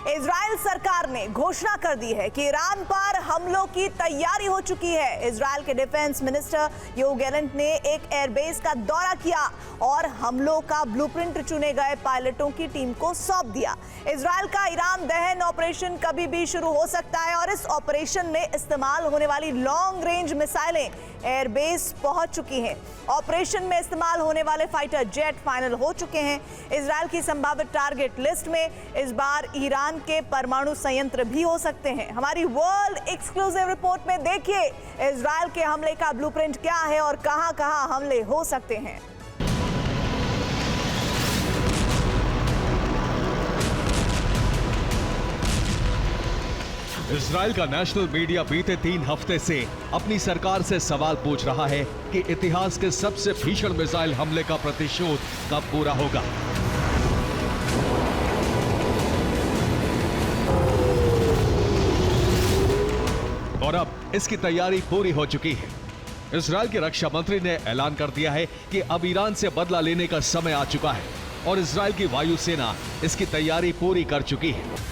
Israel सरकार ने घोषणा कर दी है कि ईरान पर हमलों की तैयारी हो चुकी है। इजराइल के डिफेंस मिनिस्टर योव गैलेंट ने एक एयरबेस का दौरा किया और हमलों का ब्लूप्रिंट चुने गए पायलटों की टीम को सौंप दिया। इजराइल का ईरान दहन ऑपरेशन कभी भी शुरू हो सकता है और इस ऑपरेशन में इस्तेमाल होने वाली लॉन्ग रेंज मिसाइलें एयरबेस पहुंच चुकी हैं। ऑपरेशन में इस्तेमाल होने वाले फाइटर जेट फाइनल हो चुके हैं। इजराइल की संभावित टारगेट लिस्ट में इस बार ईरान के परमाणु संयंत्र भी हो सकते हैं। हमारी वर्ल्ड एक्सक्लूसिव रिपोर्ट में देखिए इजराइल के हमले का ब्लूप्रिंट क्या है और कहां-कहां हमले हो सकते हैं। इजराइल का नेशनल मीडिया बीते 3 हफ्ते से अपनी सरकार से सवाल पूछ रहा है कि इतिहास के सबसे भीषण मिसाइल हमले का प्रतिशोध कब पूरा होगा। और अब इसकी तैयारी पूरी हो चुकी है। इजराइल के रक्षा मंत्री ने ऐलान कर दिया है कि अब ईरान से बदला लेने का समय आ चुका है और इजराइल की वायुसेना इसकी तैयारी पूरी कर चुकी है।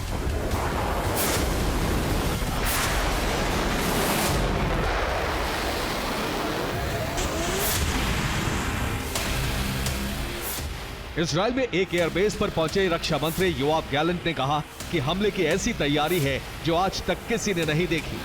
इजराइल में एक एयरबेस पर पहुंचे रक्षा मंत्री योआव गैलेंट ने कहा कि हमले की ऐसी तैयारी है जो आज तक किसी ने नहीं देखी।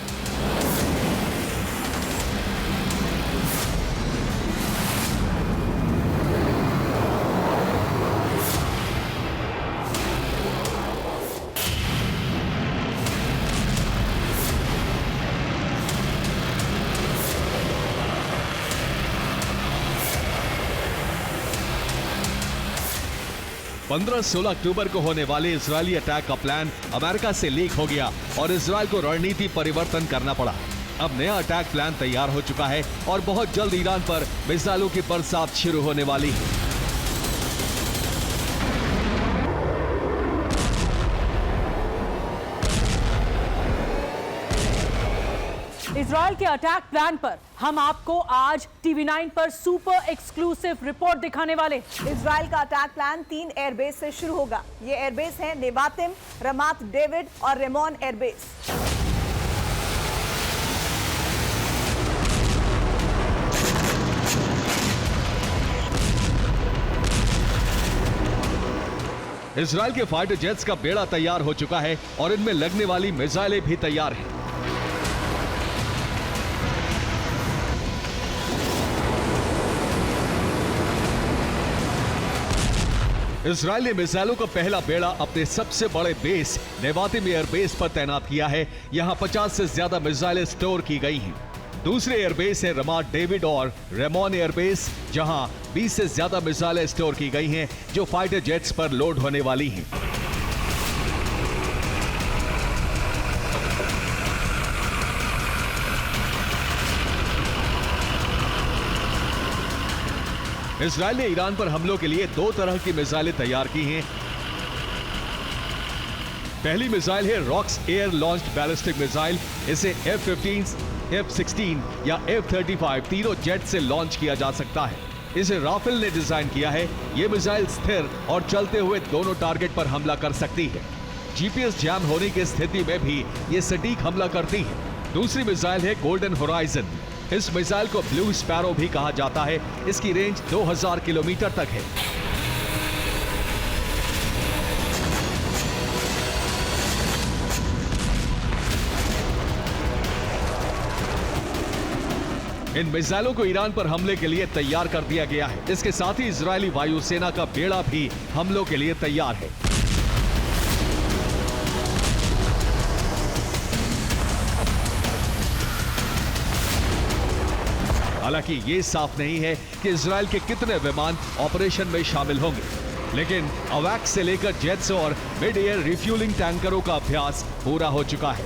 पंद्रह 16 अक्टूबर को होने वाले इजरायली अटैक का प्लान अमेरिका से लीक हो गया और इजरायल को रणनीति परिवर्तन करना पड़ा। अब नया अटैक प्लान तैयार हो चुका है और बहुत जल्द ईरान पर मिसाइलों की बरसात शुरू होने वाली है। इजराइल के अटैक प्लान पर हम आपको आज टीवी9 पर सुपर एक्सक्लूसिव रिपोर्ट दिखाने वाले। इजराइल का अटैक प्लान 3 एयरबेस से शुरू होगा। ये एयरबेस हैं नेवातिम, रमात डेविड और रेमोन एयरबेस। इजरायल के फाइटर जेट्स का बेड़ा तैयार हो चुका है और इनमें लगने वाली मिसाइलें भी तैयार हैं। इजरायल ने मिसाइलों का पहला बेड़ा अपने सबसे बड़े बेस नेवातिम एयरबेस पर तैनात किया है। यहां 50 से ज्यादा मिसाइलें स्टोर की गई हैं। दूसरे एयरबेस है रमात डेविड और रेमोन एयरबेस, जहां 20 से ज्यादा मिसाइलें स्टोर की गई हैं जो फाइटर जेट्स पर लोड होने वाली हैं। इजरायल ने ईरान पर हमलों के लिए 2 तरह की मिसाइलें तैयार की हैं। पहली मिसाइल है rocks air launched ballistic missile. इसे F-15, F-16 या F-35 तीनों जेट से लॉन्च किया जा सकता है। इसे राफेल ने डिजाइन किया है। यह मिसाइल स्थिर और चलते हुए दोनों टारगेट पर हमला कर सकती है। जीपीएस जैम होने की स्थिति में भी यह सटीक हमला करती है। दूसरी मिसाइल है गोल्डन होराइजन। इस मिसाइल को ब्लू स्पैरो भी कहा जाता है। इसकी रेंज 2000 किलोमीटर तक है। इन मिसाइलों को ईरान पर हमले के लिए तैयार कर दिया गया है। इसके साथ ही इजरायली वायुसेना का बेड़ा भी हमलों के लिए तैयार है। हालांकि ये साफ नहीं है कि इजरायल के कितने विमान ऑपरेशन में शामिल होंगे, लेकिन अवैक्स से लेकर जेट्स और मिड एयर रिफ्यूलिंग टैंकरों का अभ्यास पूरा हो चुका है।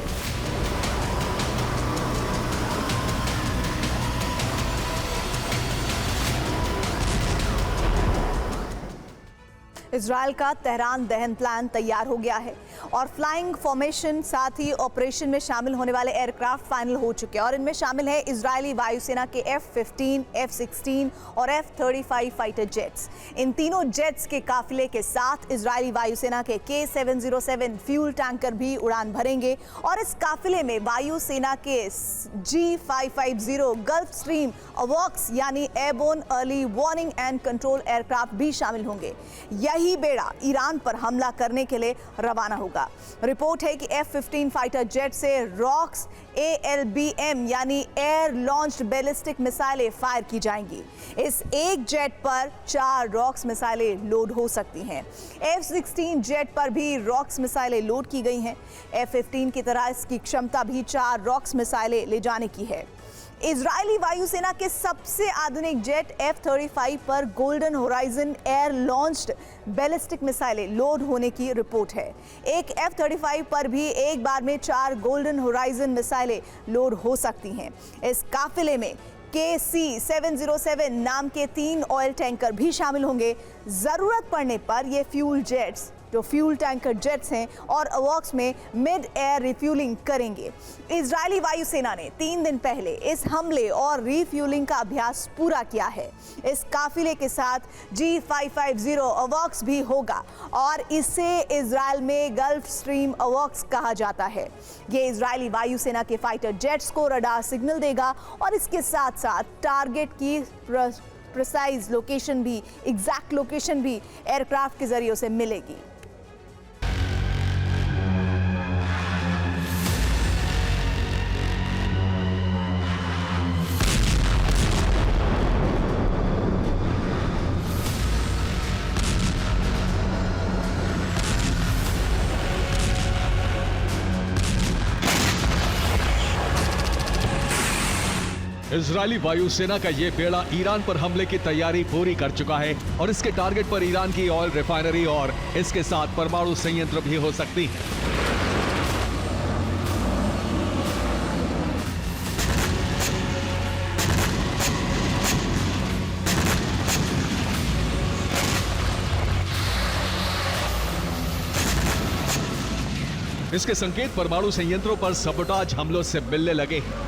इजराइल का तेहरान दहन प्लान तैयार हो गया है और फ्लाइंग फॉर्मेशन साथ ही ऑपरेशन में शामिल होने वाले एयरक्राफ्ट फाइनल हो चुके हैं और इनमें शामिल है इजरायली वायुसेना के F-15, F-16 और F-35 फाइटर जेट्स। इन तीनों जेट्स के काफिले के साथ इजरायली वायुसेना के K-707 फ्यूल टैंकर भी उड़ान भरेंगे और इस काफिले में वायुसेना के G550 गल्फ स्ट्रीम अवॉक्स यानी airborne early warning and control aircraft भी शामिल होंगे। यही बेड़ा ईरान पर हमला करने के लिए रवाना होगा। रिपोर्ट है कि F-15 फाइटर जेट से रॉक्स ALBM यानी एयर लॉन्च्ड बैलिस्टिक मिसाइलें फायर की जाएंगी। इस एक जेट पर 4 रॉक्स मिसाइलें लोड हो सकती हैं। F-16 जेट पर भी रॉक्स मिसाइलें लोड की गई हैं। F-15 की तरह इसकी क्षमता भी 4 रॉक्स मिसाइलें ले जाने की है। इजरायली वायुसेना के सबसे आधुनिक जेट F-35 पर golden horizon air launched ballistic मिसाइलें लोड होने की रिपोर्ट है। एक F-35 पर भी एक बार में 4 गोल्डन होराइजन मिसाइलें लोड हो सकती हैं। इस काफिले में KC-707 नाम के 3 ऑयल टैंकर भी शामिल होंगे। जरूरत पड़ने पर ये फ्यूल जेट्स जो फ्यूल टैंकर जेट्स हैं और अवॉक्स में मिड एयर रिफ्यूलिंग करेंगे। इजरायली वायुसेना ने 3 दिन पहले इस हमले और रिफ्यूलिंग का अभ्यास पूरा किया है। इस काफिले के साथ G550 अवॉक्स भी होगा और इसे इजराइल में गल्फ स्ट्रीम अवॉक्स कहा जाता है। ये इजरायली वायुसेना के फाइटर जेट्स को रडार सिग्नल देगा और इसके साथ साथ टारगेट की प्रिसाइज लोकेशन भी एग्जैक्ट लोकेशन भी एयरक्राफ्ट के जरिए से मिलेगी। इजरायली वायुसेना का ये बेड़ा ईरान पर हमले की तैयारी पूरी कर चुका है और इसके टारगेट पर ईरान की ऑयल रिफाइनरी और इसके साथ परमाणु संयंत्र भी हो सकती है। इसके संकेत परमाणु संयंत्रों पर सबोटाज हमलों से मिलने लगे हैं।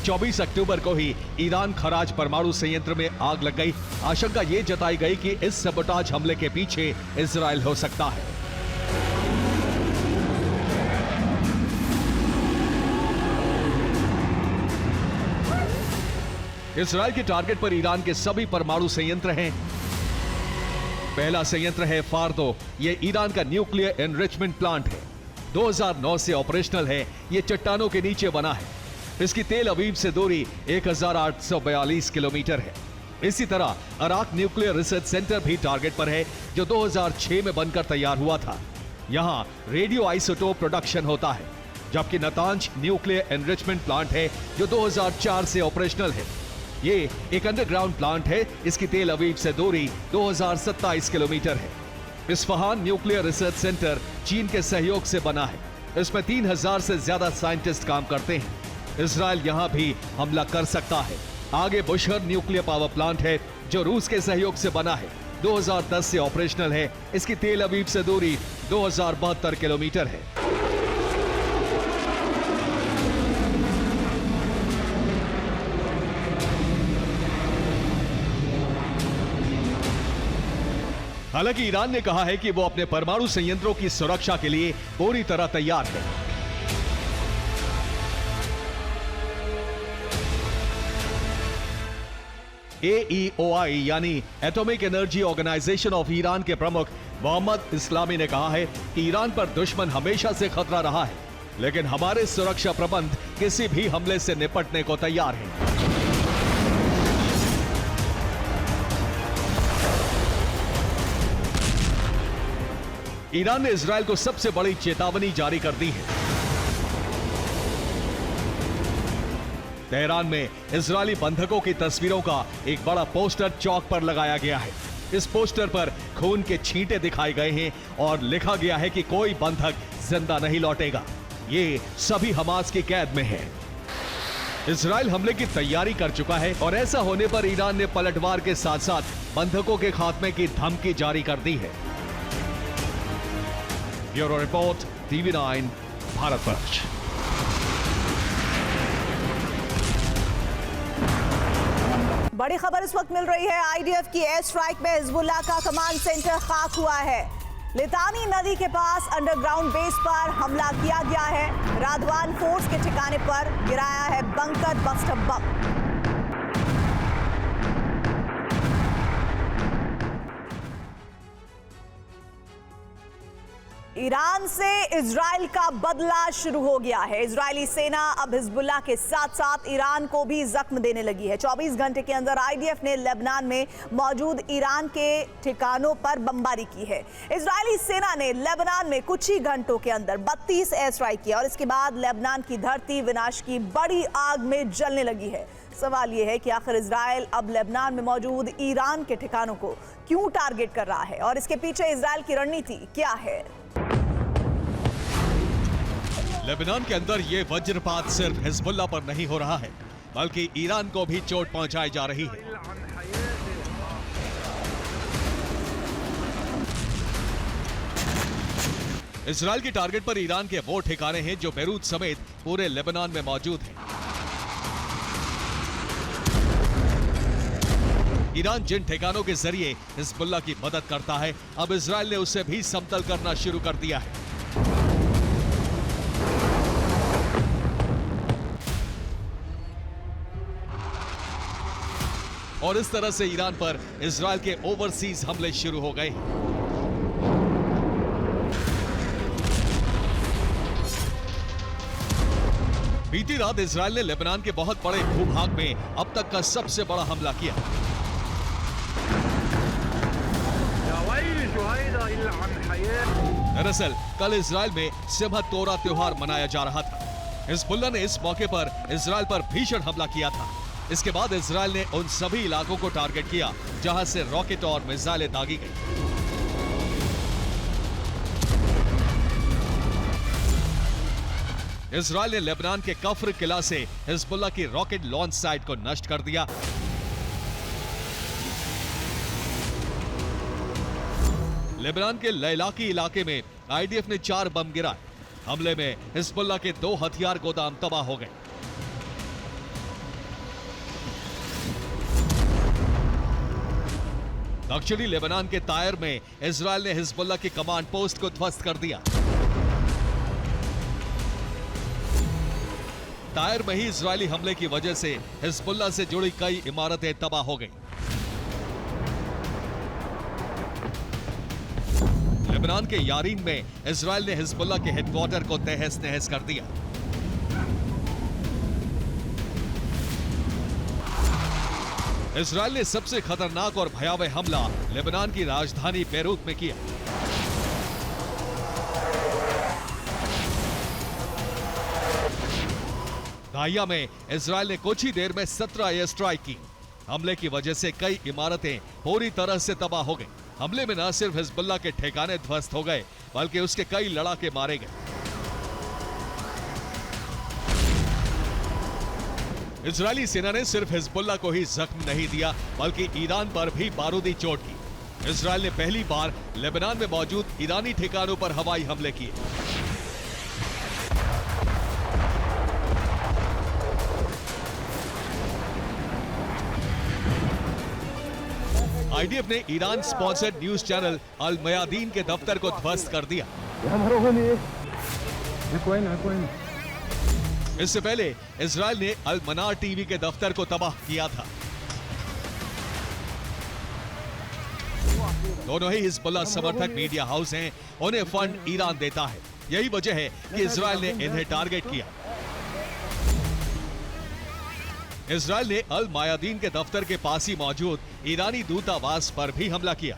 चौबीस अक्टूबर को ही ईरान खराज परमाणु संयंत्र में आग लग गई। आशंका ये जताई गई कि इस सबोटाज हमले के पीछे इजराइल हो सकता है। इजराइल के टारगेट पर ईरान के सभी परमाणु संयंत्र हैं। पहला संयंत्र है फार्दो। ये ईरान का न्यूक्लियर एनरिचमेंट प्लांट है। 2009 से ऑपरेशनल है। ये चट्टानों के नीचे बना है। इसकी तेल अवीव से दूरी 1842 किलोमीटर है। इसी तरह अराक न्यूक्लियर रिसर्च सेंटर भी टारगेट पर है, जो 2006 में बनकर तैयार हुआ था। यहां रेडियो आइसोटोप प्रोडक्शन होता है, जबकि नतांज न्यूक्लियर एनरिचमेंट प्लांट है, जो 2004 से ऑपरेशनल है। ये एक अंडरग्राउंड प्लांट है। इसकी तेल अवीव से दूरी 2027 किलोमीटर है। इस्फहान न्यूक्लियर रिसर्च सेंटर चीन के सहयोग से बना है। इसमें 3000 से ज्यादा साइंटिस्ट काम करते हैं। इजराइल यहां भी हमला कर सकता है। आगे बुशहर न्यूक्लियर पावर प्लांट है, जो रूस के सहयोग से बना है। 2010 से ऑपरेशनल है। इसकी तेल अवीव से दूरी 2072 किलोमीटर है। हालांकि ईरान ने कहा है कि वो अपने परमाणु संयंत्रों की सुरक्षा के लिए पूरी तरह तैयार है। AEOI यानी atomic energy organisation of Iran के प्रमुख मोहम्मद इस्लामी ने कहा है कि ईरान पर दुश्मन हमेशा से खतरा रहा है, लेकिन हमारे सुरक्षा प्रबंध किसी भी हमले से निपटने को तैयार हैं। ईरान ने इजराइल को सबसे बड़ी चेतावनी जारी कर दी है। तेहरान में इजरायली बंधकों की तस्वीरों का एक बड़ा पोस्टर चौक पर लगाया गया है। इस पोस्टर पर खून के छींटे दिखाए गए हैं और लिखा गया है कि कोई बंधक जिंदा नहीं लौटेगा। ये सभी हमास की कैद में है। इजराइल हमले की तैयारी कर चुका है और ऐसा होने पर ईरान ने पलटवार के साथ साथ बंधकों के खात्मे की धमकी जारी कर दी है। Bureau report, TV9 Bharatvarsh. बड़ी खबर इस वक्त मिल रही है। आईडीएफ की एयर स्ट्राइक में हिजबुल्लाह का कमांड सेंटर खाक हुआ है। लितानी नदी के पास अंडरग्राउंड बेस पर हमला किया गया है। रादवान फोर्स के ठिकाने पर गिराया है बंकर बस्टर बम। ईरान से इजराइल का बदला शुरू हो गया है। इजरायली सेना अब हिजबुल्लाह के साथ साथ ईरान को भी जख्म देने लगी है। 24 घंटे के अंदर आईडीएफ ने लेबनान में मौजूद ईरान के ठिकानों पर बमबारी की है। इजरायली सेना ने लेबनान में कुछ ही घंटों के अंदर 32 एयर स्ट्राइक किया और इसके बाद लेबनान की धरती विनाश की बड़ी आग में जलने लगी है। सवाल यह है कि आखिर इजराइल अब लेबनान में मौजूद ईरान के ठिकानों को क्यों टारगेट कर रहा है और इसके पीछे इजराइल की रणनीति क्या है? लेबनान के अंदर ये वज्रपात सिर्फ हिजबुल्लाह पर नहीं हो रहा है, बल्कि ईरान को भी चोट पहुंचाई जा रही है। इजराइल की टारगेट पर ईरान के वो ठिकाने हैं जो बेरूत समेत पूरे लेबनान में मौजूद हैं। ईरान जिन ठिकानों के जरिए हिजबुल्लाह की मदद करता है, अब इजराइल ने उसे भी समतल करना शुरू कर दिया है। और इस तरह से ईरान पर इजराइल के ओवरसीज हमले शुरू हो गए। बीती रात इजराइल ने लेबनान के बहुत बड़े भूभाग में अब तक का सबसे बड़ा हमला किया। दरअसल कल इजराइल में सिमहत तोरा त्योहार मनाया जा रहा था। हिजबुल्लाह ने इस मौके पर इजराइल पर भीषण हमला किया था। इसके बाद इजराइल ने उन सभी इलाकों को टारगेट किया जहां से रॉकेट और मिसाइलें दागी गई। इजराइल ने लेबनान के कफ्र किला से हिजबुल्लाह की रॉकेट लॉन्च साइट को नष्ट कर दिया। लेबनान के लैलाकी इलाके में आईडीएफ ने 4 बम गिराए। हमले में हिजबुल्लाह के 2 हथियार गोदाम तबाह हो गए। दक्षिणी लेबनान के तायर में इजराइल ने हिजबुल्लाह की कमांड पोस्ट को ध्वस्त कर दिया। तायर में ही इजरायली हमले की वजह से हिजबुल्लाह से जुड़ी कई इमारतें तबाह हो गईं। लेबनान के यारीन में इजराइल ने हिजबुल्लाह के हेडक्वार्टर को तहस नहस कर दिया। इजराइल ने सबसे खतरनाक और भयावह हमला लेबनान की राजधानी बेरूत में किया। दाहिया में इजराइल ने कुछ ही देर में 17 एयर स्ट्राइक की। हमले की वजह से कई इमारतें पूरी तरह से तबाह हो गई। हमले में न सिर्फ हिजबुल्लाह के ठिकाने ध्वस्त हो गए, बल्कि उसके कई लड़ाके मारे गए। इजरायली सेना ने सिर्फ हिजबुल्लाह को ही जख्म नहीं दिया, बल्कि ईरान पर भी बारूदी चोट की। इजरायल ने पहली बार लेबनान में मौजूद ईरानी ठिकानों पर हवाई हमले किए। आईडीएफ ने ईरान स्पॉन्सर्ड न्यूज चैनल अल मयादीन के दफ्तर को ध्वस्त कर दिया। इससे पहले इजरायल ने अल मनार टीवी के दफ्तर को तबाह किया था। दोनों ही हिजबुल्लाह समर्थक मीडिया हाउस हैं, उन्हें फंड ईरान देता है। यही वजह है कि इजरायल ने इन्हें टारगेट किया। इजरायल ने अल मायादीन के दफ्तर के पास ही मौजूद ईरानी दूतावास पर भी हमला किया।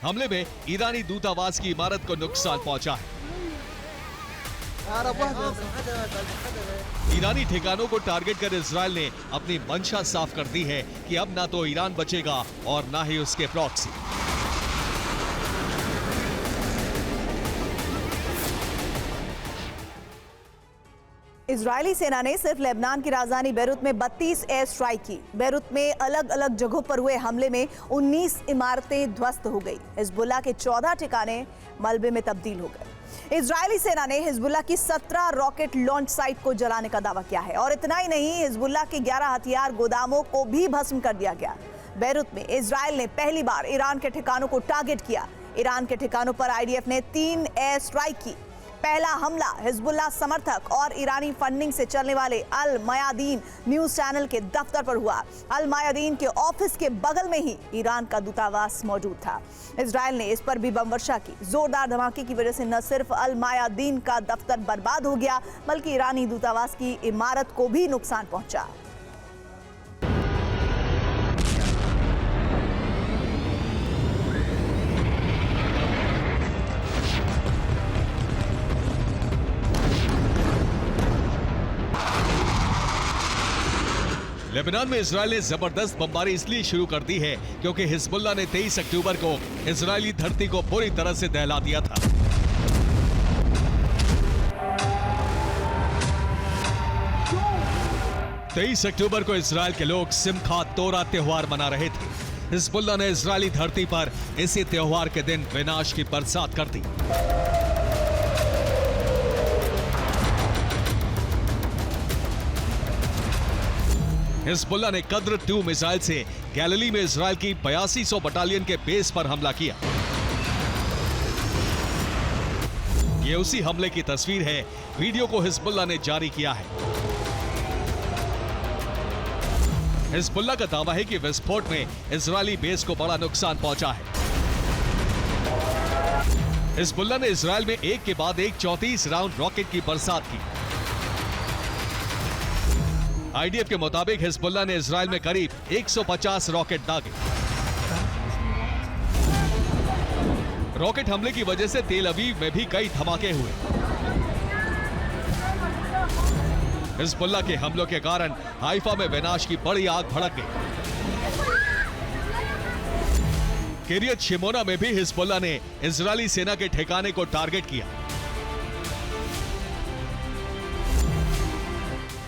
हमले में ईरानी दूतावास की इमारत को नुकसान पहुंचा है। ईरानी ठिकानों को टारगेट कर इजरायल ने अपनी मंशा साफ कर दी है कि अब ना तो ईरान बचेगा और ना ही उसके प्रॉक्सी। इजरायली सेना ने सिर्फ लेबनान की राजधानी बैरूत में 32 एयर स्ट्राइक की। बैरूत में अलग अलग जगहों पर हुए हमले में 19 इमारतें ध्वस्त हो गई। हिजबुल्लाह के 14 ठिकाने मलबे में तब्दील हो गए। इजरायली सेना ने हिजबुल्लाह की 17 रॉकेट लॉन्च साइट को जलाने का दावा किया है और इतना ही नहीं, हिजबुल्लाह के 11 हथियार गोदामों को भी भस्म कर दिया गया। बैरूत में इजरायल ने पहली बार ईरान के ठिकानों को टारगेट किया। ईरान के ठिकानों पर आईडीएफ ने 3 एयर स्ट्राइक की। पहला हमला हिजबुल्लाह समर्थक और ईरानी फंडिंग से चलने वाले अल मयादीन न्यूज चैनल के दफ्तर पर हुआ। अल मयादीन के ऑफिस के बगल में ही ईरान का दूतावास मौजूद था। इजरायल ने इस पर भी बम वर्षा की। जोरदार धमाके की वजह से न सिर्फ अल मयादीन का दफ्तर बर्बाद हो गया, बल्कि ईरानी दूतावास की इमारत को भी नुकसान पहुंचा। लेबनान में इजरायल ने जबरदस्त बमबारी इसलिए शुरू कर दी है क्योंकि हिजबुल्लाह ने 23 अक्टूबर को इजरायली धरती को पूरी तरह से दहला दिया था। तेईस अक्टूबर को इजरायल के लोग सिमखात तोरा त्योहार मना रहे थे। हिजबुल्लाह ने इजरायली धरती पर इसी त्योहार के दिन विनाश की बरसात कर दी। हिजबुल्लाह ने कद्र 2 मिसाइल से गैलिली में इजरायल की 8200 बटालियन के बेस पर हमला किया। यह उसी हमले की तस्वीर है। वीडियो को हिजबुल्लाह ने जारी किया है। हिजबुल्लाह का दावा है कि विस्फोट में इजरायली बेस को बड़ा नुकसान पहुंचा है। हिजबुल्लाह ने इजरायल में एक के बाद एक 34 राउंड रॉकेट की बरसात की। आईडीएफ के मुताबिक हिजबुल्लाह ने इजरायल में करीब 150 रॉकेट दागे। रॉकेट हमले की वजह से तेल अवीव में भी कई धमाके हुए। हिजबुल्लाह के हमलों के कारण हाइफा में विनाश की बड़ी आग भड़क गई। किरियत शिमोना में भी हिजबुल्लाह ने इजरायली सेना के ठिकाने को टारगेट किया।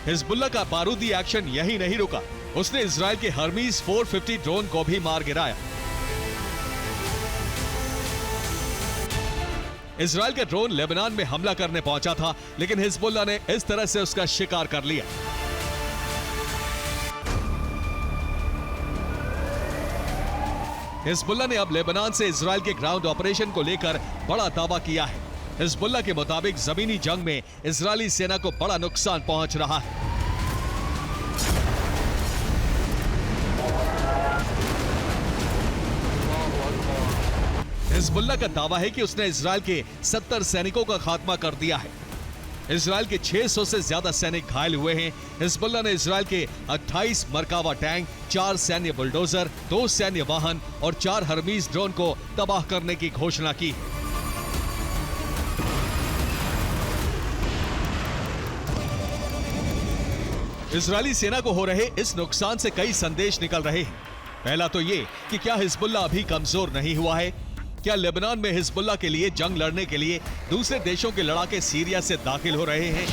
हिजबुल्लाह का बारूदी एक्शन यही नहीं रुका, उसने इजरायल के हर्मीज 450 ड्रोन को भी मार गिराया। इजरायल का ड्रोन लेबनान में हमला करने पहुंचा था, लेकिन हिजबुल्लाह ने इस तरह से उसका शिकार कर लिया। हिजबुल्लाह ने अब लेबनान से इजरायल के ग्राउंड ऑपरेशन को लेकर बड़ा दावा किया है। हिजबुल्लाह के मुताबिक जमीनी जंग में इजरायली सेना को बड़ा नुकसान पहुंच रहा है। हिजबुल्लाह का दावा है कि उसने इजरायल के 70 सैनिकों का खात्मा कर दिया है। इजरायल के 600 से ज्यादा सैनिक घायल हुए हैं। हिजबुल्लाह ने इजरायल के 28 मरकावा टैंक, 4 सैन्य बुलडोजर, 2 सैन्य वाहन और 4 हर्मीज ड्रोन को तबाह करने की घोषणा की है। इजरायली सेना को हो रहे इस नुकसान से कई संदेश निकल रहे हैं। पहला तो ये कि क्या हिजबुल्लाह अभी कमजोर नहीं हुआ है? क्या लेबनान में हिजबुल्लाह के लिए जंग लड़ने के लिए दूसरे देशों के लड़ाके सीरिया से दाखिल हो रहे हैं?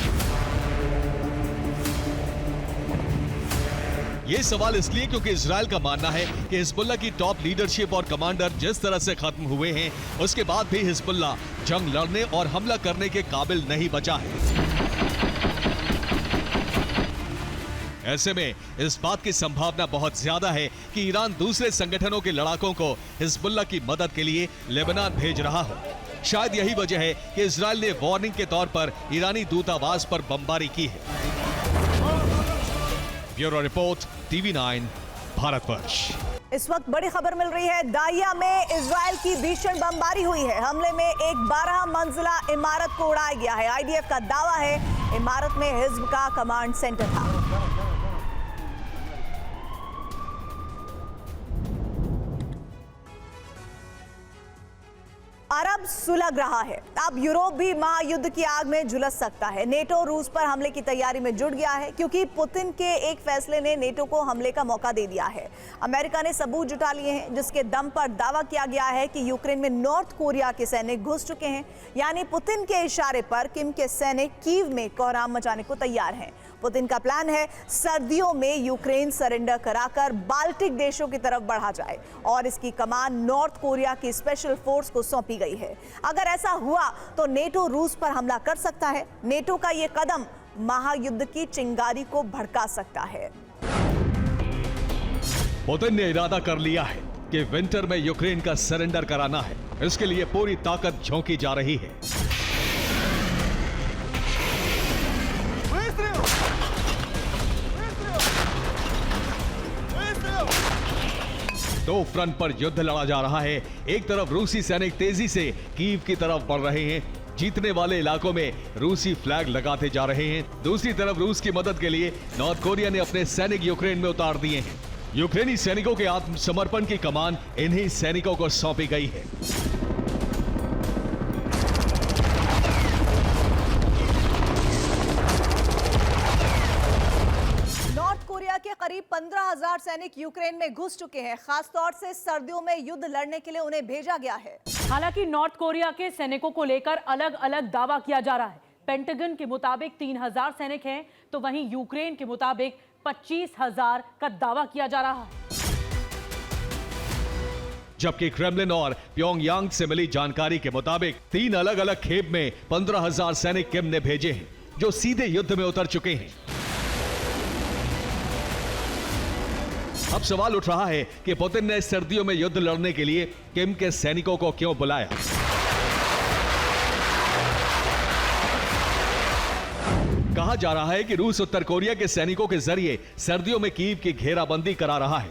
ये सवाल इसलिए क्योंकि इजरायल का मानना है कि हिजबुल्लाह की टॉप लीडरशिप और कमांडर जिस तरह से खत्म हुए हैं, उसके बाद भी हिजबुल्लाह जंग लड़ने और हमला करने के काबिल नहीं बचा है। ऐसे में इस बात की संभावना बहुत ज्यादा है कि ईरान दूसरे संगठनों के लड़ाकों को हिजबुल्लाह की मदद के लिए लेबनान भेज रहा हो। शायद यही वजह है कि इजरायल ने वार्निंग के तौर पर ईरानी दूतावास पर बमबारी की है। Bureau report, TV9 Bharatvarsh. इस वक्त बड़ी खबर मिल रही है। दाहिया में इजरायल की भीषण बमबारी हुई है। हमले में एक 12 मंजिला इमारत को उड़ाया गया है। आईडीएफ का दावा है इमारत में हिज्ब का कमांड सेंटर था। अरब सुलग रहा है। अब यूरोप भी महायुद्ध की आग में झुलस सकता है। नेटो रूस पर हमले की तैयारी में जुट गया है क्योंकि पुतिन के एक फैसले ने नेटो को हमले का मौका दे दिया है। अमेरिका ने सबूत जुटा लिए हैं जिसके दम पर दावा किया गया है कि यूक्रेन में नॉर्थ कोरिया के सैनिक घुस चुके हैं। यानी पुतिन के इशारे पर किम के सैनिक कीव में कोहराम मचाने को तैयार हैं। पुतिन का प्लान है सर्दियों में यूक्रेन सरेंडर कराकर बाल्टिक देशों की तरफ बढ़ा जाए और इसकी कमान नॉर्थ कोरिया की स्पेशल फोर्स को सौंपी गई है। अगर ऐसा हुआ तो नेटो रूस पर हमला कर सकता है। नेटो का यह कदम महायुद्ध की चिंगारी को भड़का सकता है। पुतिन ने इरादा कर लिया है कि विंटर में यूक्रेन का सरेंडर कराना है। इसके लिए पूरी ताकत झोंकी जा रही है। दो फ्रंट पर युद्ध लड़ा जा रहा है। एक तरफ रूसी सैनिक तेजी से कीव की तरफ बढ़ रहे हैं, जीतने वाले इलाकों में रूसी फ्लैग लगाते जा रहे हैं। दूसरी तरफ रूस की मदद के लिए नॉर्थ कोरिया ने अपने सैनिक यूक्रेन में उतार दिए हैं। यूक्रेनी सैनिकों के आत्मसमर्पण की कमान इन्हीं सैनिकों को सौंपी गई है। के करीब 15,000 सैनिक यूक्रेन में घुस चुके हैं। खासतौर से सर्दियों में युद्ध लड़ने के लिए उन्हें भेजा गया है। हालांकि नॉर्थ कोरिया के सैनिकों को लेकर अलग अलग दावा किया जा रहा है। पेंटागन के मुताबिक 3,000 सैनिक हैं, तो वहीं यूक्रेन के मुताबिक 25,000 का दावा किया जा रहा है। जबकि क्रेमलिन और प्योंगयांग से मिली जानकारी के मुताबिक 3 अलग अलग खेप में 15,000 सैनिक किम ने भेजे हैं, जो सीधे युद्ध में उतर चुके हैं। अब सवाल उठ रहा है कि पुतिन ने सर्दियों में युद्ध लड़ने के लिए किम के सैनिकों को क्यों बुलाया। कहा जा रहा है कि रूस उत्तर कोरिया के सैनिकों के जरिए सर्दियों में कीव की घेराबंदी करा रहा है,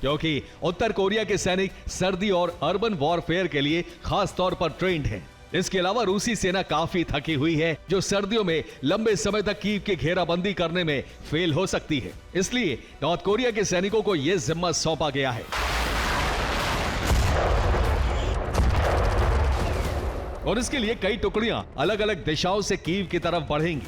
क्योंकि उत्तर कोरिया के सैनिक सर्दी और अर्बन वॉरफेयर के लिए खास तौर पर ट्रेंड हैं। इसके अलावा रूसी सेना काफी थकी हुई है, जो सर्दियों में लंबे समय तक कीव की घेराबंदी करने में फेल हो सकती है। इसलिए नॉर्थ कोरिया के सैनिकों को यह जिम्मा सौंपा गया है और इसके लिए कई टुकड़ियां अलग अलग दिशाओं से कीव की तरफ बढ़ेंगी।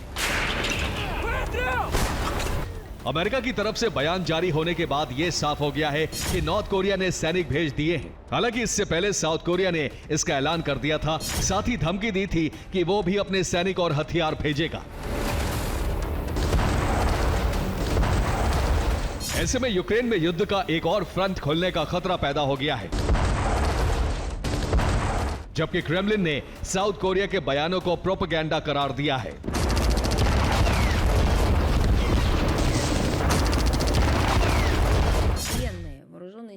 अमेरिका की तरफ से बयान जारी होने के बाद यह साफ हो गया है कि नॉर्थ कोरिया ने सैनिक भेज दिए हैं। हालांकि इससे पहले साउथ कोरिया ने इसका ऐलान कर दिया था, साथ ही धमकी दी थी कि वो भी अपने सैनिक और हथियार भेजेगा। ऐसे में यूक्रेन में युद्ध का एक और फ्रंट खुलने का खतरा पैदा हो गया है। जबकि क्रेमलिन ने साउथ कोरिया के बयानों को प्रोपेगेंडा करार दिया है।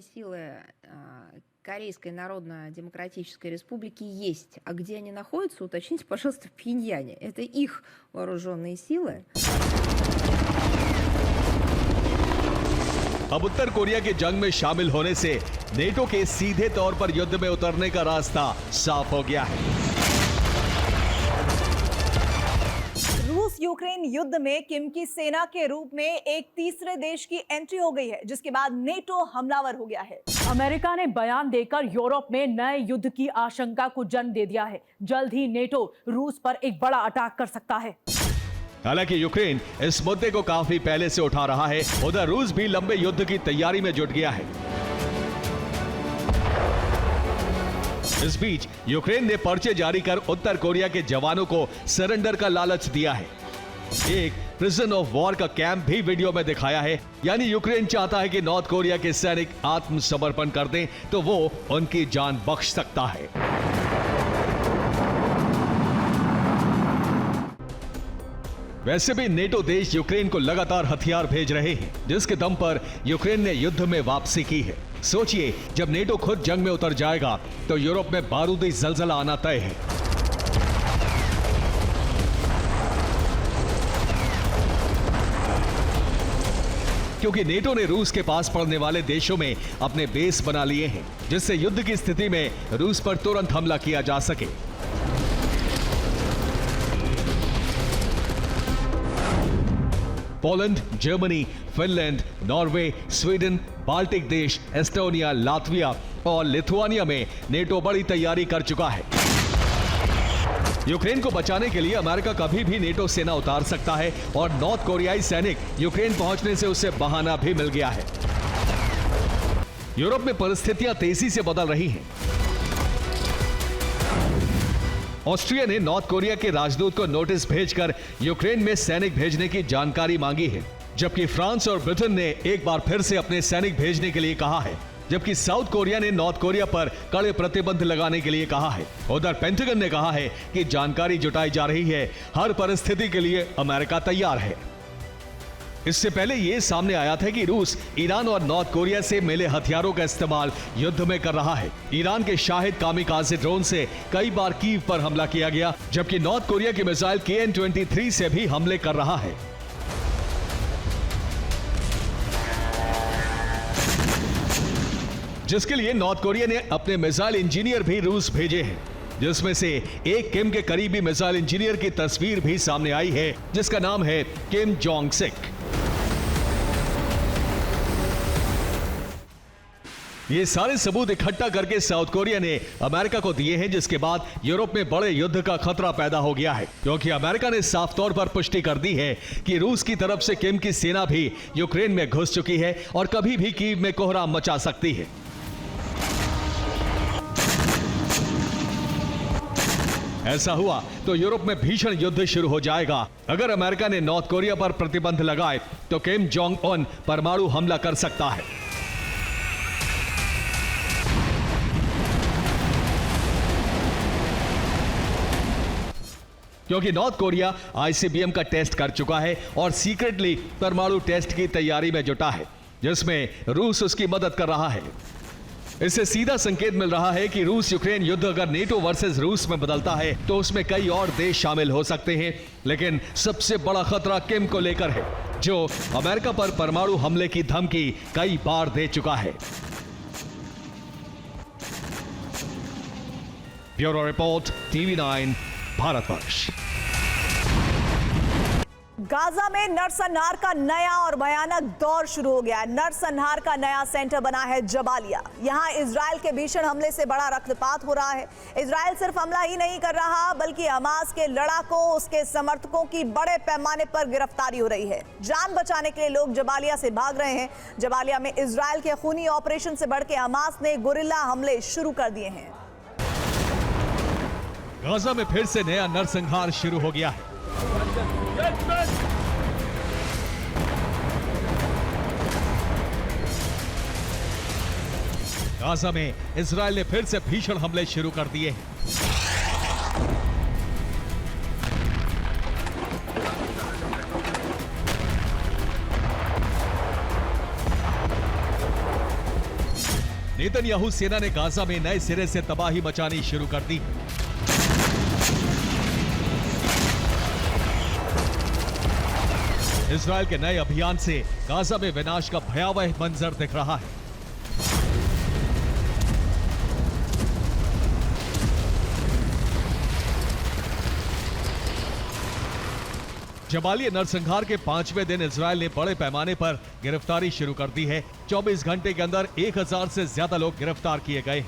Силы Корейской Народно-Демократической Республики есть. А где они находятся, уточните, пожалуйста, в Пхеньяне. Это их вооруженные силы. अब उत्तर कोरिया के जंग में शामिल होने से नेटो के सीधे तौर पर युद्ध में उतरने का रास्ता साफ हो गया है। रूस यूक्रेन युद्ध में किम की सेना के रूप में एक तीसरे देश की एंट्री हो गई है, जिसके बाद नेटो हमलावर हो गया है। अमेरिका ने बयान देकर यूरोप में नए युद्ध की आशंका को जन्म दे दिया है। जल्द ही नेटो रूस पर एक बड़ा अटैक कर सकता है। हालांकि यूक्रेन इस मुद्दे को काफी पहले से उठा रहा है। उधर रूस भी लंबे युद्ध की तैयारी में जुट गया है। इस बीच यूक्रेन ने पर्चे जारी कर उत्तर कोरिया के जवानों को सरेंडर का लालच दिया है। एक प्रिजन ऑफ वॉर का कैंप भी वीडियो में दिखाया है। यानी यूक्रेन चाहता है कि नॉर्थ कोरिया के सैनिक आत्मसमर्पण कर दें तो वो उनकी जान बख्श सकता है। वैसे भी नेटो देश यूक्रेन को लगातार हथियार भेज रहे हैं, जिसके दम पर यूक्रेन ने युद्ध में वापसी की है। सोचिए, जब नेटो खुद जंग में उतर जाएगा तो यूरोप में बारूदी जलजला आना तय है। क्योंकि नेटो ने रूस के पास पड़ने वाले देशों में अपने बेस बना लिए हैं, जिससे युद्ध की स्थिति में रूस पर तुरंत हमला किया जा सके। Poland, Germany, Finland, Norway, Sweden, Baltic देश, एस्टोनिया, लातविया और लिथुआनिया में नेटो बड़ी तैयारी कर चुका है। यूक्रेन को बचाने के लिए अमेरिका कभी भी नेटो सेना उतार सकता है और नॉर्थ कोरियाई सैनिक यूक्रेन पहुंचने से उसे बहाना भी मिल गया है। यूरोप में परिस्थितियां तेजी से बदल रही हैं। ऑस्ट्रिया ने नॉर्थ कोरिया के राजदूत को नोटिस भेजकर यूक्रेन में सैनिक भेजने की जानकारी मांगी है, जबकि फ्रांस और ब्रिटेन ने एक बार फिर से अपने सैनिक भेजने के लिए कहा है, जबकि साउथ कोरिया ने नॉर्थ कोरिया पर कड़े प्रतिबंध लगाने के लिए कहा है। उधर पेंटागन ने कहा है कि जानकारी जुटाई जा रही है, हर परिस्थिति के लिए अमेरिका तैयार है। इससे पहले यह सामने आया था कि रूस ईरान और नॉर्थ कोरिया से मिले हथियारों का इस्तेमाल युद्ध में कर रहा है। ईरान के शाहिद कामिकाज़े ड्रोन से कई बार कीव पर हमला किया गया, जबकि नॉर्थ कोरिया की मिसाइल KN-23 से भी हमले कर रहा है। जिसके लिए नॉर्थ कोरिया ने अपने मिसाइल इंजीनियर भी रूस भेजे हैं, जिसमें से एक किम के करीबी मिसाइल इंजीनियर की तस्वीर भी सामने आई है, जिसका नाम है किम जोंग सिक। ये सारे सबूत इकट्ठा करके साउथ कोरिया ने अमेरिका को दिए हैं, जिसके बाद यूरोप में बड़े युद्ध का खतरा पैदा हो गया है, क्योंकि अमेरिका ने साफ तौर पर पुष्टि कर दी है कि रूस की तरफ से किम की सेना भी यूक्रेन में घुस चुकी है और कभी भी कीव में कोहराम मचा सकती है। ऐसा हुआ तो यूरोप में भीषण युद्ध शुरू हो जाएगा। अगर अमेरिका ने नॉर्थ कोरिया पर प्रतिबंध लगाए तो किम जोंग उन परमाणु हमला कर सकता है। क्योंकि नॉर्थ कोरिया ICBM का टेस्ट कर चुका है और सीक्रेटली परमाणु टेस्ट की तैयारी में जुटा है, जिसमें रूस उसकी मदद कर रहा है। इससे सीधा संकेत मिल रहा है कि रूस यूक्रेन युद्ध अगर नेटो वर्सेस रूस में बदलता है तो उसमें कई और देश शामिल हो सकते हैं, लेकिन सबसे बड़ा खतरा किम को लेकर है, जो अमेरिका पर परमाणु हमले की धमकी कई बार दे चुका है। Bureau report, TV9 Bharatvarsh. Gaza में नरसंहार का नया और भयानक दौर शुरू हो गया है। नरसंहार का नया सेंटर बना है जबालिया। यहां इजराइल के भीषण हमले से बड़ा रक्तपात हो रहा है। इजराइल सिर्फ हमला ही नहीं कर रहा, बल्कि हमास के लड़ाकों, उसके समर्थकों की बड़े पैमाने पर गिरफ्तारी हो रही है। जान बचाने के लिए लोग जबालिया से भाग रहे हैं। जबालिया में इजराइल के खूनी ऑपरेशन से बढ़ के हमास ने गुरिल्ला हमले शुरू कर दिए हैं। गाजा में फिर से नया नरसंहार शुरू हो गया है। गाजा में इजराइल ने फिर से भीषण हमले शुरू कर दिए हैं। नेतन्याहू सेना ने गाजा में नए सिरे से तबाही मचानी शुरू कर दी। इजराइल के नए अभियान से गाजा में विनाश का भयावह मंजर दिख रहा है। जबालिया नरसंहार के 5वें दिन इजराइल ने बड़े पैमाने पर गिरफ्तारी शुरू कर दी है। 24 घंटे के अंदर 1000 से ज्यादा लोग गिरफ्तार किए गए।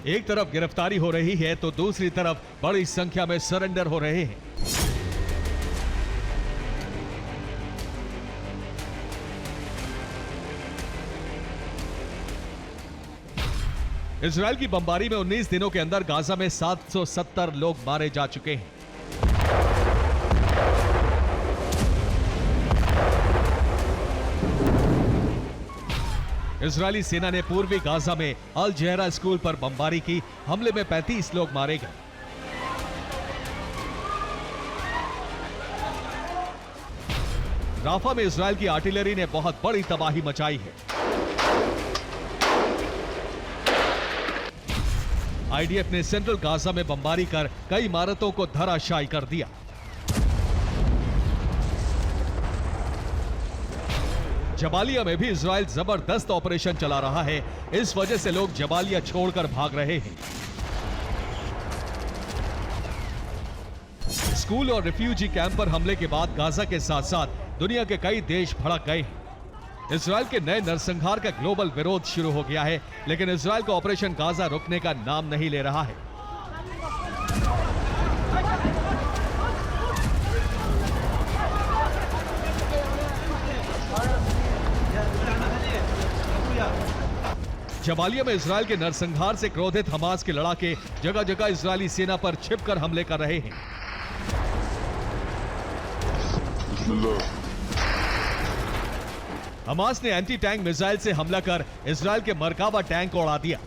एक तरफ गिरफ्तारी हो रही है तो दूसरी तरफ बड़ी संख्या में सरेंडर हो रहे हैं। इजराइल की बमबारी में 19 दिनों के अंदर गाजा में 770 लोग मारे जा चुके हैं। इजरायली सेना ने पूर्वी गाजा में अल जहरा स्कूल पर बमबारी की। हमले में 35 लोग मारे गए। राफा में इजरायल की आर्टिलरी ने बहुत बड़ी तबाही मचाई है। आईडीएफ ने सेंट्रल गाजा में बमबारी कर कई इमारतों को धराशायी कर दिया। जबालिया में भी इजराइल जबरदस्त ऑपरेशन चला रहा है। इस वजह से लोग जबालिया छोड़कर भाग रहे हैं। स्कूल और रिफ्यूजी कैंप पर हमले के बाद गाजा के साथ साथ दुनिया के कई देश भड़क गए हैं। इजराइल के नए नरसंहार का ग्लोबल विरोध शुरू हो गया है, लेकिन इजराइल का ऑपरेशन गाजा रुकने का नाम नहीं ले रहा है। जबालिया में इजराइल के नरसंहार से क्रोधित हमास के लड़ाके जगह जगह इजरायली सेना पर छिपकर हमले कर रहे हैं। हमास ने एंटी टैंक मिसाइल से हमला कर इजराइल के मरकाबा टैंक को उड़ा दिया।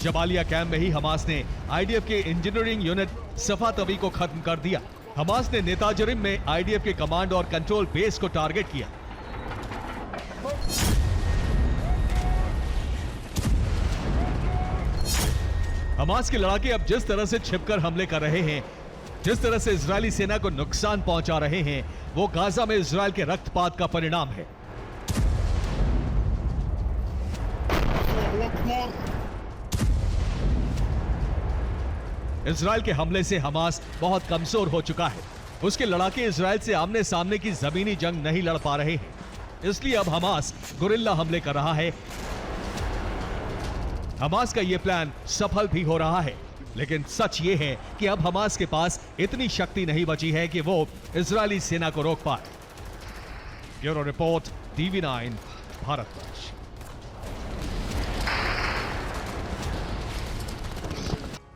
जबालिया कैंप में ही हमास ने आईडीएफ के इंजीनियरिंग यूनिट सफा तवी को खत्म कर दिया। हमास ने नेताजरिम में आईडीएफ के कमांड और कंट्रोल बेस को टारगेट किया। हमास के लड़ाके अब जिस तरह से छिपकर हमले कर रहे हैं, जिस तरह से इजरायली सेना को नुकसान पहुंचा रहे हैं, वो गाजा में इजराइल के रक्तपात का परिणाम है। इजराइल के हमले से हमास बहुत कमजोर हो चुका है। उसके लड़ाके इजराइल से आमने सामने की जमीनी जंग नहीं लड़ पा रहे हैं, इसलिए अब हमास गुरिल्ला हमले कर रहा है। हमास का यह प्लान सफल भी हो रहा है, लेकिन सच यह है कि अब हमास के पास इतनी शक्ति नहीं बची है कि वो इजरायली सेना को रोक पाए। Bureau report, TV9 Bharatvarsh.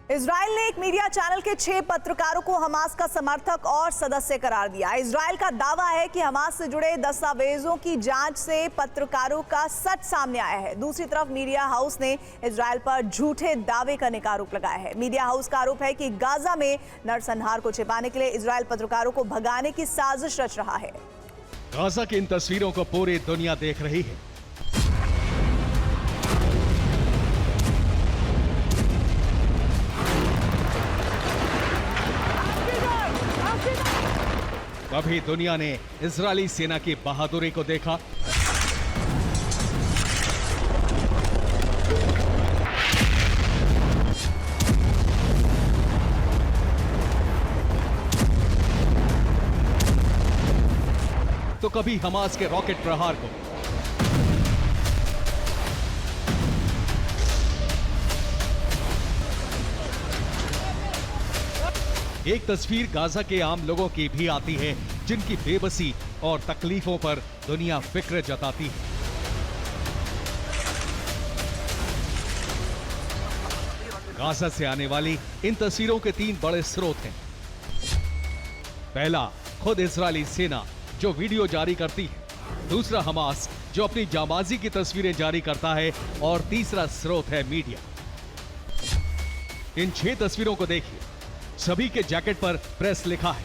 Israel ने एक मीडिया चैनल के 6 पत्रकारों को हमास का समर्थक और सदस्य करार दिया। इजराइल का दावा है कि हमास से जुड़े दस्तावेजों की जांच से पत्रकारों का सच सामने आया है। दूसरी तरफ मीडिया हाउस ने इजराइल पर झूठे दावे करने का आरोप लगाया है। मीडिया हाउस का आरोप है कि गाजा में नरसंहार को छिपाने के लिए इजराइल पत्रकारों को भगाने की साजिश रच रहा है। गाजा की इन तस्वीरों को पूरी दुनिया देख रही है। कभी दुनिया ने इजरायली सेना की बहादुरी को देखा, तो कभी हमास के रॉकेट प्रहार को। एक तस्वीर गाजा के आम लोगों की भी आती है, जिनकी बेबसी और तकलीफों पर दुनिया फिक्र जताती है। गाजा से आने वाली इन तस्वीरों के 3 बड़े स्रोत हैं। पहला, खुद इजरायली सेना जो वीडियो जारी करती है। दूसरा, हमास जो अपनी जांबाजी की तस्वीरें जारी करता है। और तीसरा स्रोत है मीडिया। इन 6 तस्वीरों को देखिए। सभी के जैकेट पर प्रेस लिखा है।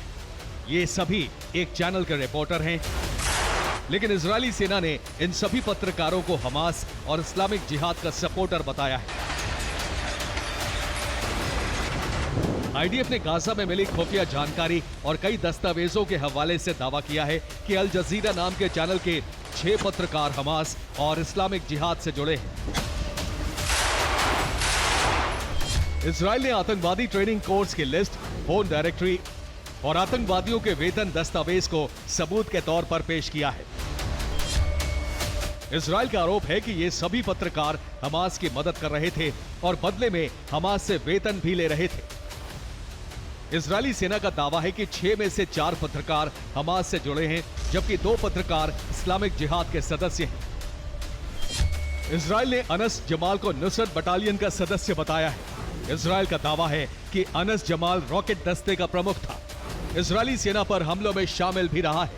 ये सभी एक चैनल के रिपोर्टर हैं, लेकिन इजरायली सेना ने इन सभी पत्रकारों को हमास और इस्लामिक जिहाद का सपोर्टर बताया है। आईडीएफ ने गाजा में मिली खुफिया जानकारी और कई दस्तावेजों के हवाले से दावा किया है कि अल जजीरा नाम के चैनल के 6 पत्रकार हमास और इस्लामिक जिहाद से जुड़े हैं। इजराइल ने आतंकवादी ट्रेनिंग कोर्स की लिस्ट, फोन डायरेक्टरी और आतंकवादियों के वेतन दस्तावेज को सबूत के तौर पर पेश किया है। इजराइल का आरोप है कि ये सभी पत्रकार हमास की मदद कर रहे थे और बदले में हमास से वेतन भी ले रहे थे। इजरायली सेना का दावा है कि 6 में से 4 पत्रकार हमास से जुड़े हैं, जबकि 2 पत्रकार इस्लामिक जिहाद के सदस्य हैं। इजराइल ने अनस जमाल को नुसरत बटालियन का सदस्य बताया है। इजराइल का दावा है कि अनस जमाल रॉकेट दस्ते का प्रमुख था। इजरायली सेना पर हमलों में शामिल भी रहा है।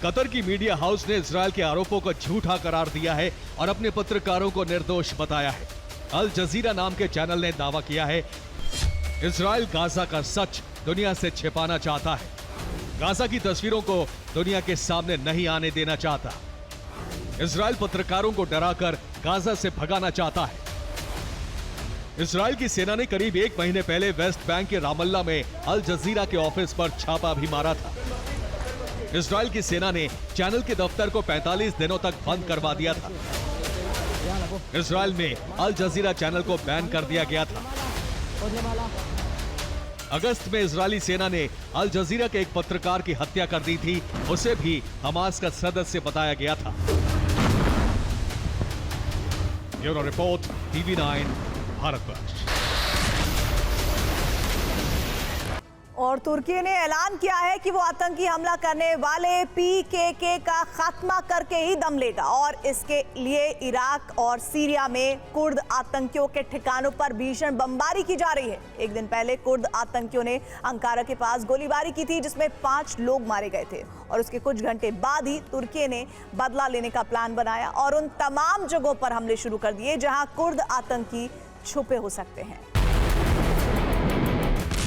कतर की मीडिया हाउस ने इजराइल के आरोपों को झूठा करार दिया है और अपने पत्रकारों को निर्दोष बताया है। अल जजीरा नाम के चैनल ने दावा किया है इजराइल गाजा का सच दुनिया से छिपाना चाहता है। गाजा की तस्वीरों को दुनिया के सामने नहीं आने देना चाहता। इजराइल पत्रकारों को डराकर गाजा से भगाना चाहता है। इजराइल की सेना ने करीब 1 महीने पहले वेस्ट बैंक के रामल्ला में अल जजीरा के ऑफिस पर छापा भी मारा था। इजराइल की सेना ने चैनल के दफ्तर को 45 दिनों तक बंद करवा दिया था। इजराइल में अल जजीरा चैनल को बैन कर दिया गया था। अगस्त में इजरायली सेना ने अल जजीरा के एक पत्रकार की हत्या कर दी थी, उसे भी हमास का सदस्य बताया गया था। Bureau report, TV9 Bharatvarsh. और तुर्की ने ऐलान किया है कि वो आतंकी हमला करने वाले PKK का खात्मा करके ही दम लेगा और इसके लिए इराक और सीरिया में कुर्द आतंकियों के ठिकानों पर भीषण बमबारी की जा रही है। एक दिन पहले कुर्द आतंकियों ने अंकारा के पास गोलीबारी की थी, जिसमें 5 लोग मारे गए थे और उसके कुछ घंटे बाद ही तुर्की ने बदला लेने का प्लान बनाया और उन तमाम जगहों पर हमले शुरू कर दिए जहां कुर्द आतंकी छुपे हो सकते हैं।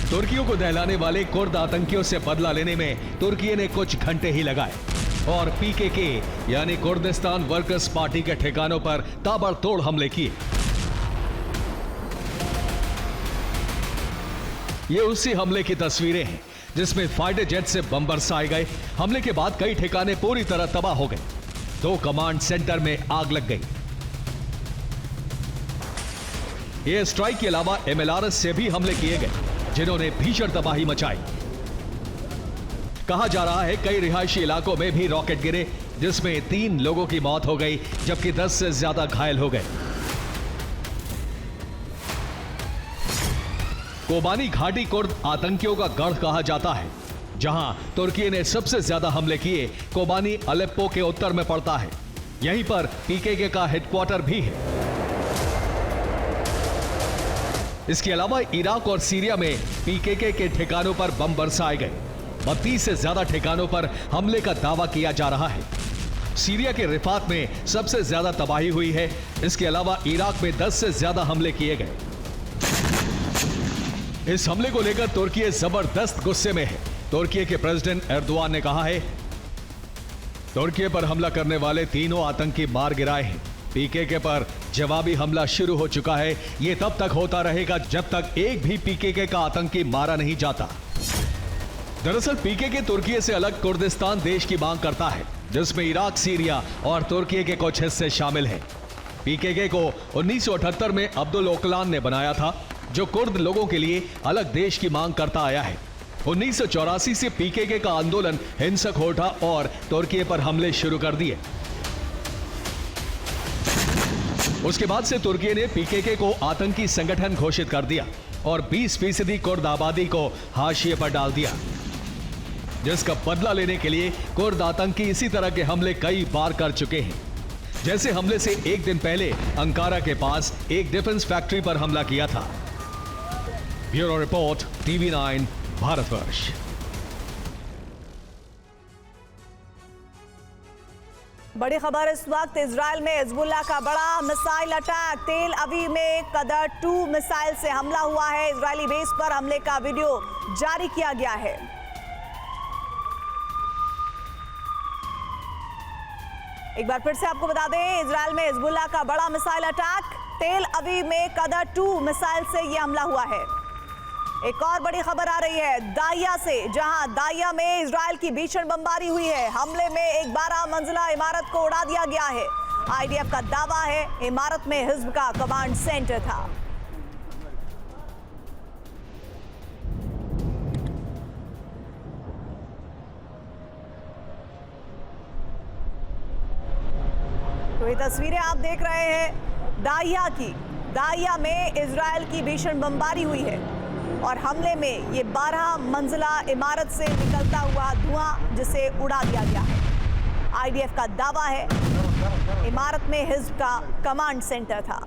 तुर्कियों को दहलाने वाले कुर्द आतंकियों से बदला लेने में तुर्की ने कुछ घंटे ही लगाए और PKK यानी कुर्दिस्तान वर्कर्स पार्टी के ठिकानों पर ताबड़तोड़ हमले किए। ये उसी हमले की तस्वीरें हैं जिसमें फाइटर जेट से बम बरसाए गए। हमले के बाद कई ठिकाने पूरी तरह तबाह हो गए। 2 कमांड सेंटर में आग लग गई। एयर स्ट्राइक के अलावा MLRS से भी हमले किए गए जिन्होंने भीषण तबाही मचाई। कहा जा रहा है कई रिहायशी इलाकों में भी रॉकेट गिरे जिसमें 3 लोगों की मौत हो गई जबकि 10 से ज्यादा घायल हो गए। कोबानी घाटी कुर्द आतंकियों का गढ़ कहा जाता है, जहां तुर्की ने सबसे ज्यादा हमले किए। कोबानी अलेप्पो के उत्तर में पड़ता है, यहीं पर PKK का हेडक्वार्टर भी है। इसके अलावा इराक और सीरिया में PKK के ठिकानों पर बम बरसाए गए। 32 से ज्यादा ठिकानों पर हमले का दावा किया जा रहा है। सीरिया के रिफात में सबसे ज्यादा तबाही हुई है। इसके अलावा इराक में 10 से ज्यादा हमले किए गए। इस हमले को लेकर तुर्की जबरदस्त गुस्से में है। तुर्की के प्रेसिडेंट एर्दोआन ने कहा है, तुर्की पर हमला करने वाले तीनों आतंकी मार गिराए हैं। PKK पर जवाबी हमला शुरू हो चुका है। यह तब तक होता रहेगा जब तक एक भी PKK का आतंकी मारा नहीं जाता। दरअसल PKK तुर्की से अलग कुर्दिस्तान देश की मांग करता है, जिसमें इराक, सीरिया और तुर्की के कुछ हिस्से शामिल हैं। PKK को 1978 में अब्दुल ओकलान ने बनाया था, जो कुर्द लोगों के लिए अलग देश की मांग करता आया है। 1984 से PKK का आंदोलन हिंसक हो उठा और तुर्की पर हमले शुरू कर दिए। उसके बाद से तुर्की ने PKK को आतंकी संगठन घोषित कर दिया और 20% कुर्द आबादी को हाशिए पर डाल दिया, जिसका बदला लेने के लिए कुर्द आतंकी इसी तरह के हमले कई बार कर चुके हैं। जैसे हमले से एक दिन पहले अंकारा के पास एक डिफेंस फैक्ट्री पर हमला किया था। Bureau report, TV9 Bharatvarsh. बड़ी खबर इस वक्त, इजराइल में हिजबुल्लाह का बड़ा मिसाइल अटैक। तेल अवीव में कदर 2 मिसाइल से हमला हुआ है। इजरायली बेस पर हमले का वीडियो जारी किया गया है। एक बार फिर से आपको बता दें, इजराइल में हिजबुल्लाह का बड़ा मिसाइल अटैक। तेल अवीव में कदर 2 मिसाइल से यह हमला हुआ है। एक और बड़ी खबर आ रही है दाहिया से, जहां दाहिया में इजराइल की भीषण बमबारी हुई है। हमले में एक 12 मंजिला इमारत को उड़ा दिया गया है। IDF का दावा है इमारत में हिज्ब का कमांड सेंटर था। तो ये तस्वीरें आप देख रहे हैं दाहिया की। दाहिया में इजराइल की भीषण बमबारी हुई है और हमले में ये 12 मंजिला इमारत से निकलता हुआ धुआं जिसे उड़ा दिया गया है। IDF का दावा है इमारत में हिज्ब का कमांड सेंटर था।